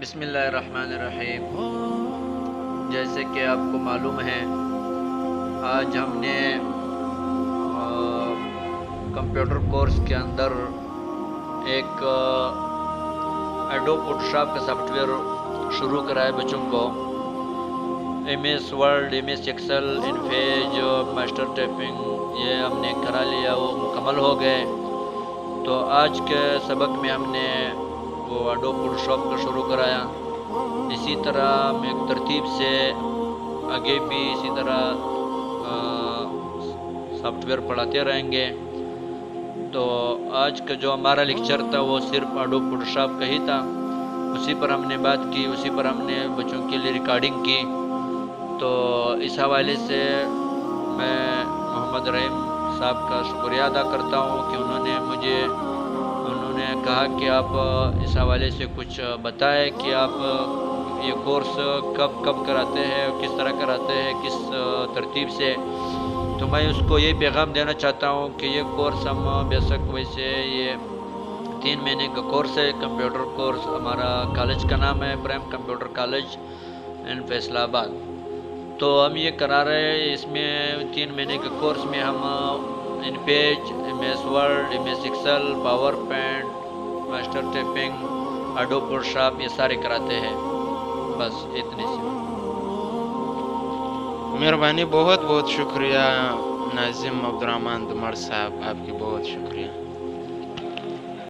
بسم اللہ الرحمن الرحیم۔ جیسے کہ آپ کو معلوم ہے، آج ہم نے کمپیوٹر کورس کے اندر ایک ایڈوب فوٹوشاپ کا سافٹ ویئر شروع کرا ہے بچوں کو۔ M S Word, M S Excel, InPage, master typing یہ ہم نے کرا لیا، وہ مکمل ہو گئے۔ تو آج کے سبق میں ہم نے وہ ایڈوب فوٹوشاپ کا شروع کرایا۔ اسی طرح ہم ایک ترتیب سے آگے بھی اسی طرح سافٹ ویئر پڑھاتے رہیں گے۔ تو آج کا جو ہمارا لیکچر تھا وہ صرف ایڈوب فوٹوشاپ کا ہی تھا، اسی پر ہم نے بات کی، اسی پر ہم نے بچوں کے لیے ریکارڈنگ کی۔ تو اس حوالے سے میں محمد رحیم صاحب کا شکریہ ادا کرتا ہوں کہ انہوں نے کہا کہ آپ اس حوالے سے کچھ بتائیں کہ آپ یہ کورس کب کراتے ہیں، کس طرح کراتے ہیں، کس ترتیب سے۔ تو میں اس کو یہ پیغام دینا چاہتا ہوں کہ یہ کورس ہم بے شک ویسے یہ 3 مہینے کا کورس ہے، کمپیوٹر کورس۔ ہمارا کالج کا نام ہے پرائم کمپیوٹر کالج ان فیصلہ آباد۔ تو ہم یہ کرا رہے ہیں، اس میں 3 مہینے کے کورس میں ہم InPage, M S Word, M S Excel, PowerPoint, master typing, Adobe Photoshop یہ سارے کراتے ہیں۔ بس اتنے سے۔ مہربانی، بہت بہت شکریہ ناظم عبدالرحمن دمر صاحب، آپ کی بہت شکریہ۔